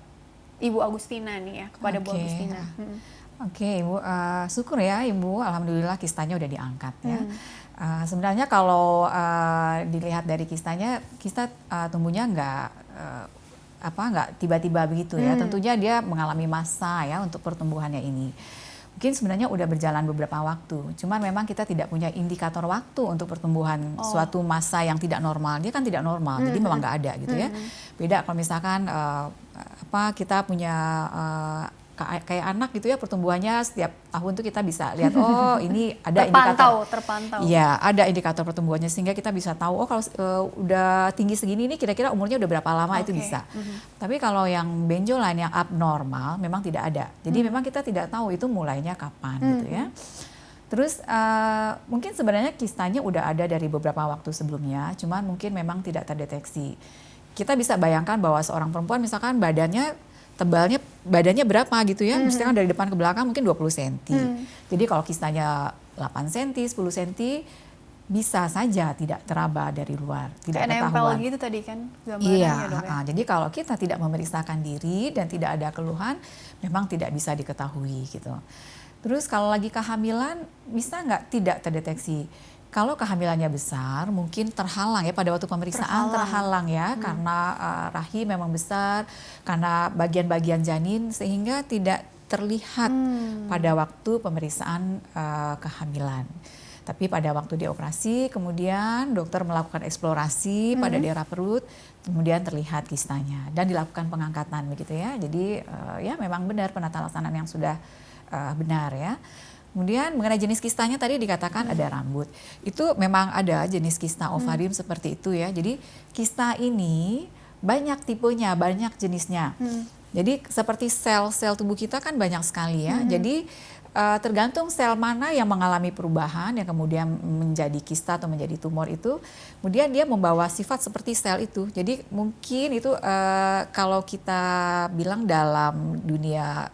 A: Ibu Agustina nih ya, kepada Bu Agustina.
B: Oke, Ibu, syukur ya Ibu, alhamdulillah kistanya udah diangkat ya. Sebenarnya kalau dilihat dari kistanya, kista tumbuhnya nggak tiba-tiba begitu ya. Tentunya dia mengalami masa ya untuk pertumbuhannya ini. Mungkin sebenarnya udah berjalan beberapa waktu, cuman memang kita tidak punya indikator waktu untuk pertumbuhan suatu masa yang tidak normal. Dia kan tidak normal, jadi memang nggak ada gitu ya. Beda kalau misalkan kita punya kayak anak gitu ya, pertumbuhannya setiap tahun tuh kita bisa lihat, oh ini ada
A: terpantau.
B: Iya, ada indikator pertumbuhannya sehingga kita bisa tahu, oh kalau udah tinggi segini nih kira-kira umurnya udah berapa lama, itu bisa. Tapi kalau yang benjolan, yang abnormal memang tidak ada. Jadi memang kita tidak tahu itu mulainya kapan gitu ya. Terus mungkin sebenarnya kistanya udah ada dari beberapa waktu sebelumnya, cuman mungkin memang tidak terdeteksi. Kita bisa bayangkan bahwa seorang perempuan misalkan badannya berapa gitu ya, misalkan dari depan ke belakang mungkin 20 cm. Jadi kalau kistanya 8 cm, 10 cm, bisa saja tidak teraba dari luar, tidak
A: kayak
B: ketahuan.
A: nempel gitu tadi kan gambarnya.
B: Iya,
A: dok, ya?
B: Jadi kalau kita tidak memeriksakan diri dan tidak ada keluhan, memang tidak bisa diketahui gitu. Terus kalau lagi kehamilan, bisa nggak tidak terdeteksi? Kalau kehamilannya besar, mungkin terhalang ya pada waktu pemeriksaan terhalang ya, karena rahim memang besar, karena bagian-bagian janin sehingga tidak terlihat pada waktu pemeriksaan kehamilan. Tapi pada waktu dioperasi, kemudian dokter melakukan eksplorasi pada daerah perut, kemudian terlihat kistanya dan dilakukan pengangkatan begitu ya. Jadi ya memang benar penata laksanaan yang sudah benar ya. Kemudian mengenai jenis kistanya tadi dikatakan ada rambut. Itu memang ada jenis kista ovarium seperti itu ya. Jadi kista ini banyak tipenya, banyak jenisnya. Jadi seperti sel-sel tubuh kita kan banyak sekali ya. Jadi tergantung sel mana yang mengalami perubahan yang kemudian menjadi kista atau menjadi tumor itu, kemudian dia membawa sifat seperti sel itu. Jadi mungkin itu kalau kita bilang dalam dunia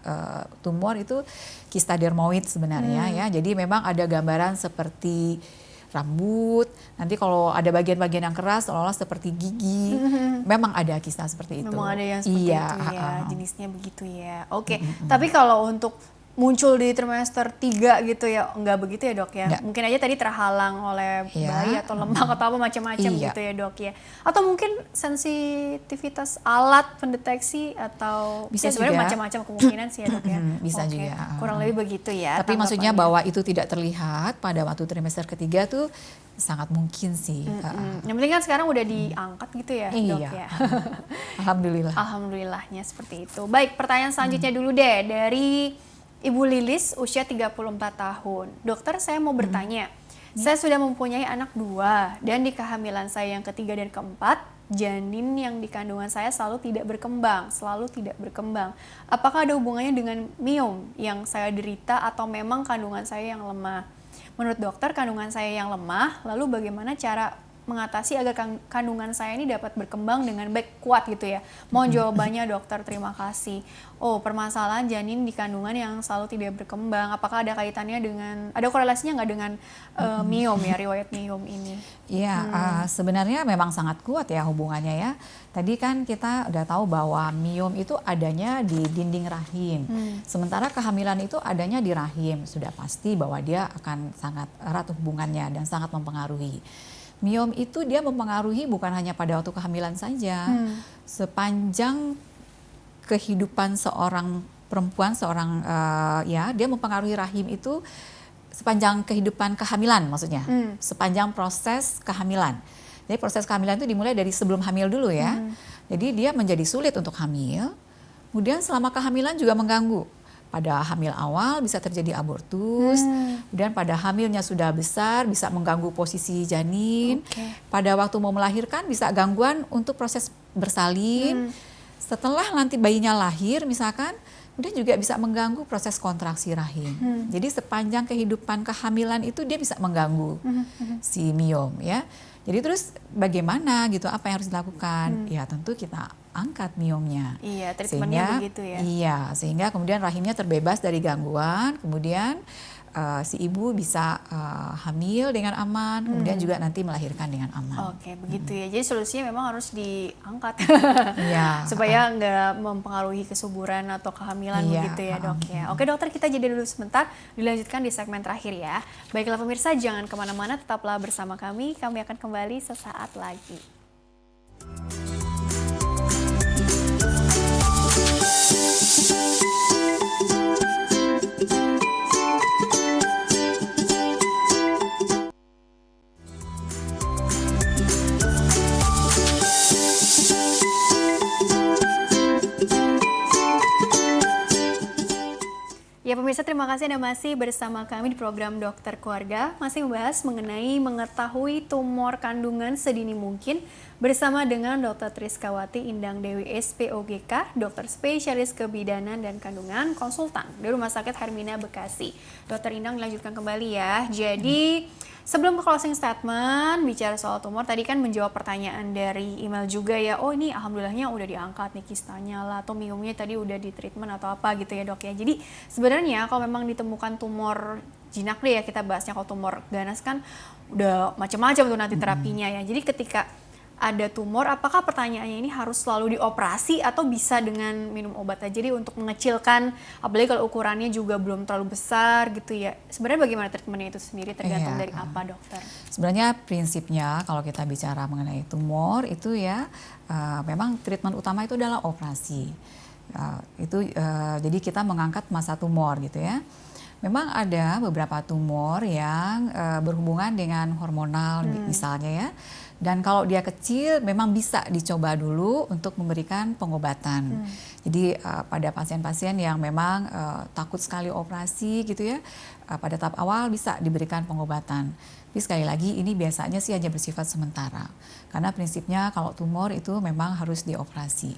B: tumor itu kista dermoid sebenarnya ya. Jadi memang ada gambaran seperti rambut, nanti kalau ada bagian-bagian yang keras seolah-olah seperti gigi, memang ada kista seperti itu.
A: Memang ada yang seperti itu ya, jenisnya begitu ya. Oke, tapi kalau untuk muncul di trimester 3 gitu ya? Enggak begitu ya dok ya?
B: Enggak.
A: Mungkin aja tadi terhalang oleh
B: Iya.
A: bayi atau lemak atau apa macam-macam
B: Iya.
A: gitu ya dok ya? Atau mungkin sensitivitas alat pendeteksi atau
B: Bisa
A: ya sebenarnya
B: juga.
A: macam-macam kemungkinan sih ya dok ya?
B: Bisa
A: Oke,
B: juga.
A: kurang lebih begitu ya.
B: Tapi maksudnya
A: tanggapannya.
B: bahwa itu tidak terlihat pada waktu trimester ketiga tuh sangat mungkin sih.
A: Yang penting kan sekarang udah diangkat gitu ya dok
B: Iya.
A: ya?
B: Alhamdulillah.
A: Alhamdulillahnya seperti itu. Baik, pertanyaan selanjutnya dulu deh dari Ibu Lilis, usia 34 tahun. Dokter, saya mau bertanya. Saya sudah mempunyai anak 2 dan di kehamilan saya yang ketiga dan keempat, janin yang di kandungan saya selalu tidak berkembang. Apakah ada hubungannya dengan miom yang saya derita atau memang kandungan saya yang lemah? Menurut dokter, kandungan saya yang lemah, lalu bagaimana cara mengatasi agar kandungan saya ini dapat berkembang dengan baik, kuat gitu ya. Mohon jawabannya dokter, terima kasih. Oh, permasalahan janin di kandungan yang selalu tidak berkembang, apakah ada kaitannya dengan, ada korelasinya nggak dengan miom ya, riwayat miom ini?
B: Iya, sebenarnya memang sangat kuat ya hubungannya ya. Tadi kan kita udah tahu bahwa miom itu adanya di dinding rahim. Sementara kehamilan itu adanya di rahim. Sudah pasti bahwa dia akan sangat erat hubungannya dan sangat mempengaruhi. Miom itu dia mempengaruhi bukan hanya pada waktu kehamilan saja. Sepanjang kehidupan seorang perempuan, ya dia mempengaruhi rahim itu sepanjang kehidupan kehamilan maksudnya. Sepanjang proses kehamilan. Jadi proses kehamilan itu dimulai dari sebelum hamil dulu ya. Jadi dia menjadi sulit untuk hamil. Kemudian selama kehamilan juga mengganggu. Pada hamil awal bisa terjadi abortus, dan pada hamilnya sudah besar bisa mengganggu posisi janin. Pada waktu mau melahirkan bisa gangguan untuk proses bersalin. Setelah nanti bayinya lahir misalkan, kemudian juga bisa mengganggu proses kontraksi rahim. Jadi sepanjang kehidupan kehamilan itu dia bisa mengganggu si miom ya. Jadi terus bagaimana gitu, apa yang harus dilakukan? Ya tentu kita angkat miomnya.
A: Iya, treatmentnya begitu ya.
B: Iya, sehingga kemudian rahimnya terbebas dari gangguan, kemudian si ibu bisa hamil dengan aman, kemudian juga nanti melahirkan dengan aman.
A: Oke, begitu ya. Jadi solusinya memang harus diangkat
B: Iya.
A: supaya nggak mempengaruhi kesuburan atau kehamilan begitu ya dok ya. Oke dokter, kita jeda dulu sebentar, dilanjutkan di segmen terakhir ya. Baiklah pemirsa, jangan kemana-mana, tetaplah bersama kami akan kembali sesaat lagi. Ya pemirsa, terima kasih Anda masih bersama kami di program Dokter Keluarga, masih membahas mengenai mengetahui tumor kandungan sedini mungkin bersama dengan Dr. Triskawati Indang Dewi SPOGK, dokter spesialis kebidanan dan kandungan, konsultan di Rumah Sakit Hermina Bekasi. Dokter Indang, dilanjutkan kembali ya. Jadi sebelum ke closing statement, bicara soal tumor, tadi kan menjawab pertanyaan dari email juga ya, oh ini alhamdulillahnya udah diangkat nih kistanya lah, atau miomnya tadi udah di treatment atau apa gitu ya dok ya. Jadi sebenarnya kalau memang ditemukan tumor jinak deh ya, kita bahasnya kalau tumor ganas kan udah macam-macam tuh nanti terapinya ya. Jadi ketika ada tumor, apakah pertanyaannya ini harus selalu dioperasi atau bisa dengan minum obat aja jadi untuk mengecilkan, apalagi kalau ukurannya juga belum terlalu besar gitu ya. Sebenarnya bagaimana treatmentnya itu sendiri tergantung dari apa dokter?
B: Sebenarnya prinsipnya kalau kita bicara mengenai tumor itu ya memang treatment utama itu adalah operasi. Jadi kita mengangkat massa tumor gitu ya. Memang ada beberapa tumor yang berhubungan dengan hormonal misalnya ya. Dan kalau dia kecil memang bisa dicoba dulu untuk memberikan pengobatan. Jadi pada pasien-pasien yang memang takut sekali operasi gitu ya, pada tahap awal bisa diberikan pengobatan. Tapi sekali lagi ini biasanya sih hanya bersifat sementara. Karena prinsipnya kalau tumor itu memang harus dioperasi.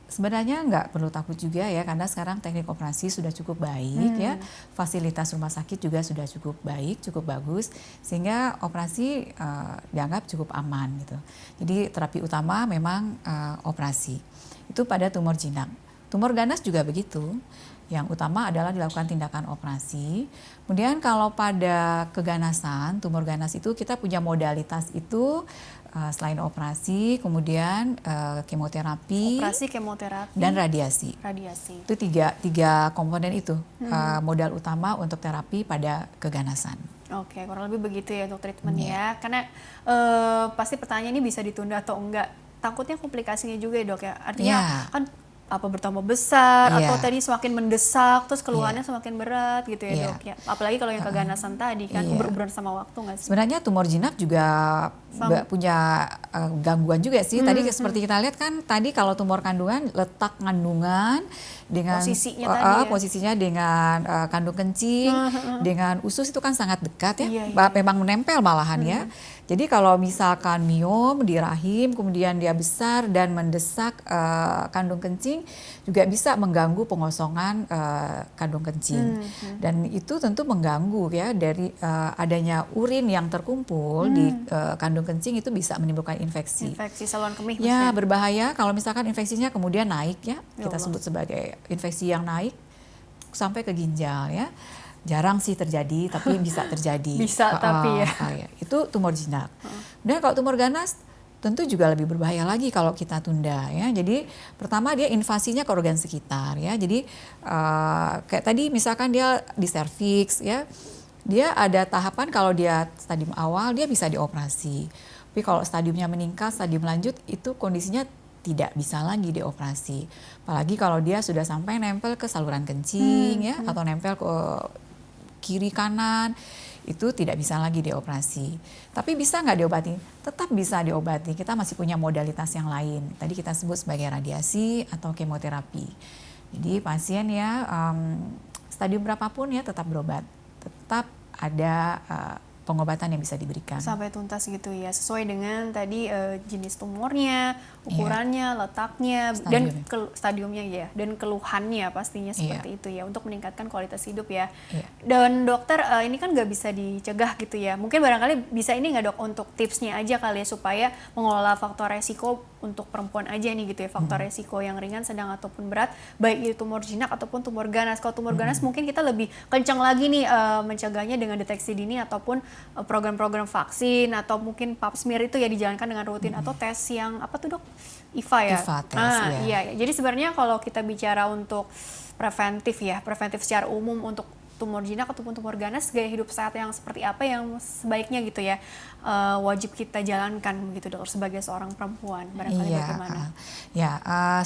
B: Sebenarnya nggak perlu takut juga ya, karena sekarang teknik operasi sudah cukup baik ya, fasilitas rumah sakit juga sudah cukup baik, cukup bagus, sehingga operasi dianggap cukup aman gitu. Jadi terapi utama memang operasi. Itu pada tumor jinak. tumor ganas juga begitu. Yang utama adalah dilakukan tindakan operasi. Kemudian kalau pada keganasan, tumor ganas itu kita punya modalitas itu selain operasi, kemudian kemoterapi,
A: operasi, kemoterapi,
B: dan radiasi.
A: Radiasi.
B: Itu tiga komponen itu modal utama untuk terapi pada keganasan.
A: Oke, kurang lebih begitu ya untuk treatment ya. Karena pasti pertanyaan ini bisa ditunda atau enggak. Takutnya komplikasinya juga ya dok ya. Artinya kan apa bertambah besar atau tadi semakin mendesak terus keluhannya semakin berat gitu ya dok ya. Apalagi kalau yang keganasan tadi kan uber-uberan sama waktu nggak sih?
B: Sebenarnya tumor jinak juga punya gangguan juga sih. Tadi seperti kita lihat kan tadi kalau tumor kandungan, letak kandungan dengan posisinya dengan kandung kencing, dengan usus itu kan sangat dekat ya. Memang menempel malahan ya. Jadi kalau misalkan miom di rahim, kemudian dia besar dan mendesak kandung kencing, juga bisa mengganggu pengosongan kandung kencing. Dan itu tentu mengganggu ya dari adanya urin yang terkumpul di kandung kencing itu bisa menimbulkan infeksi.
A: Infeksi saluran kemih.
B: Ya, berbahaya kalau misalkan infeksinya kemudian naik ya. Kita sebut sebagai infeksi yang naik sampai ke ginjal ya. Jarang sih terjadi, tapi bisa terjadi.
A: Bisa, tapi ya.
B: Itu tumor jinak. Dan kalau tumor ganas, tentu juga lebih berbahaya lagi kalau kita tunda ya. Jadi pertama dia invasinya ke organ sekitar ya. Jadi kayak tadi misalkan dia di serviks ya, dia ada tahapan kalau dia stadium awal dia bisa dioperasi. Tapi kalau stadiumnya meningkat, stadium lanjut itu kondisinya tidak bisa lagi dioperasi. Apalagi kalau dia sudah sampai nempel ke saluran kencing ya, atau nempel ke kiri kanan, itu tidak bisa lagi dioperasi. Tapi bisa nggak diobati? Tetap bisa diobati. Kita masih punya modalitas yang lain. Tadi kita sebut sebagai radiasi atau kemoterapi. Jadi pasien ya stadium berapapun ya tetap berobat. Tetap ada pengobatan yang bisa diberikan.
A: Sampai tuntas gitu ya, sesuai dengan tadi jenis tumornya, ukurannya, letaknya, dan stadiumnya ya, dan keluhannya pastinya seperti itu ya, untuk meningkatkan kualitas hidup ya. Dan dokter, ini kan nggak bisa dicegah gitu ya, mungkin barangkali bisa ini nggak dok untuk tipsnya aja kali ya, supaya mengelola faktor resiko untuk perempuan aja nih gitu ya, faktor resiko yang ringan, sedang ataupun berat, baik itu tumor jinak ataupun tumor ganas. Kalau tumor ganas mungkin kita lebih kencang lagi nih mencegahnya dengan deteksi dini ataupun program-program vaksin atau mungkin pap smear itu ya dijalankan dengan rutin atau tes yang apa tuh dok? IVA ya?
B: IVA tes,
A: iya. Jadi sebenarnya kalau kita bicara untuk preventif ya, preventif secara umum untuk tumor jinak ataupun tumor ganas, gaya hidup sehat yang seperti apa yang sebaiknya gitu ya wajib kita jalankan gitu dok sebagai seorang perempuan, barangkali bagaimana?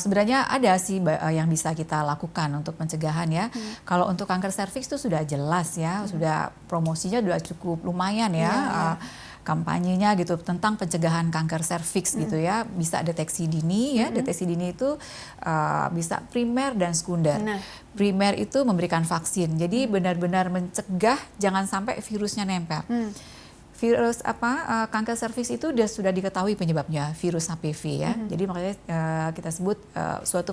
B: Sebenarnya ada sih yang bisa kita lakukan untuk pencegahan ya. Kalau untuk kanker serviks itu sudah jelas ya, sudah promosinya sudah cukup lumayan ya. Kampanyenya gitu tentang pencegahan kanker serviks gitu ya, bisa deteksi dini ya. Deteksi dini itu bisa primer dan sekunder. Primer itu memberikan vaksin, jadi benar-benar mencegah jangan sampai virusnya nempel. Virus kanker serviks itu sudah diketahui penyebabnya virus HPV ya. Jadi makanya kita sebut suatu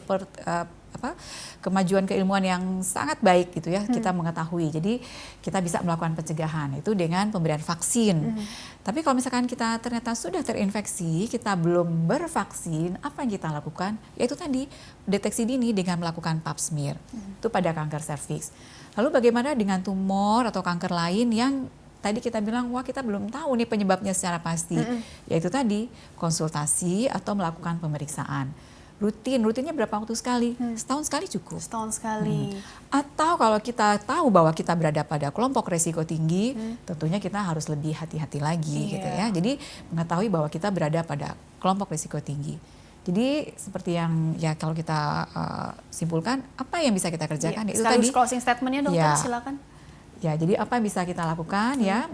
B: kemajuan keilmuan yang sangat baik gitu ya, kita mengetahui. Jadi kita bisa melakukan pencegahan itu dengan pemberian vaksin. Tapi kalau misalkan kita ternyata sudah terinfeksi, kita belum bervaksin, apa yang kita lakukan? Yaitu tadi deteksi dini dengan melakukan pap smear. Itu pada kanker serviks. Lalu bagaimana dengan tumor atau kanker lain yang tadi kita bilang, wah kita belum tahu nih penyebabnya secara pasti. Yaitu tadi konsultasi atau melakukan pemeriksaan. Rutinnya berapa waktu sekali? Setahun sekali cukup.
A: Setahun sekali.
B: Atau kalau kita tahu bahwa kita berada pada kelompok resiko tinggi, tentunya kita harus lebih hati-hati lagi gitu ya. Jadi mengetahui bahwa kita berada pada kelompok resiko tinggi. Jadi seperti yang ya kalau kita simpulkan, apa yang bisa kita kerjakan? Itu tadi
A: closing statementnya dokter, silakan.
B: Ya, jadi apa yang bisa kita lakukan ya?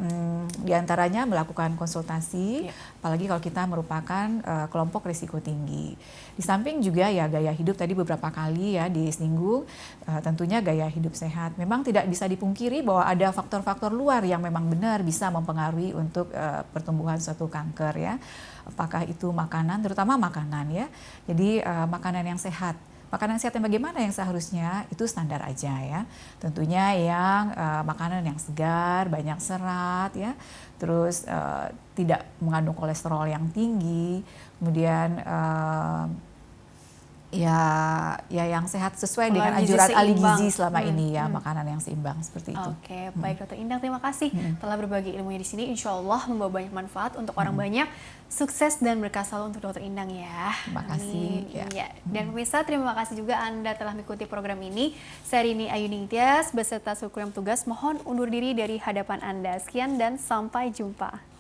B: Di antaranya melakukan konsultasi, apalagi kalau kita merupakan kelompok risiko tinggi. Di samping juga ya gaya hidup tadi beberapa kali ya disinggung, tentunya gaya hidup sehat. Memang tidak bisa dipungkiri bahwa ada faktor-faktor luar yang memang benar bisa mempengaruhi untuk pertumbuhan suatu kanker ya. Apakah itu makanan, terutama makanan ya. Jadi makanan yang sehat. Makanan sehat yang bagaimana yang seharusnya itu standar aja ya. Tentunya yang makanan yang segar, banyak serat ya. Terus tidak mengandung kolesterol yang tinggi. Kemudian ya yang sehat sesuai dengan
A: gizi
B: anjuran ahli
A: seimbang.
B: gizi selama ini ya, makanan yang seimbang seperti itu.
A: Oke, baik Dokter Indah, terima kasih telah berbagi ilmunya di sini. Insya Allah membawa banyak manfaat untuk orang banyak. Sukses dan berkah selalu untuk Dokter Indang ya.
B: Terima kasih.
A: Amin. Ya. Dan pemirsa, terima kasih juga Anda telah mengikuti program ini. Saya Rini Ayu Ningtyas beserta seluruh tugas mohon undur diri dari hadapan Anda. Sekian dan sampai jumpa.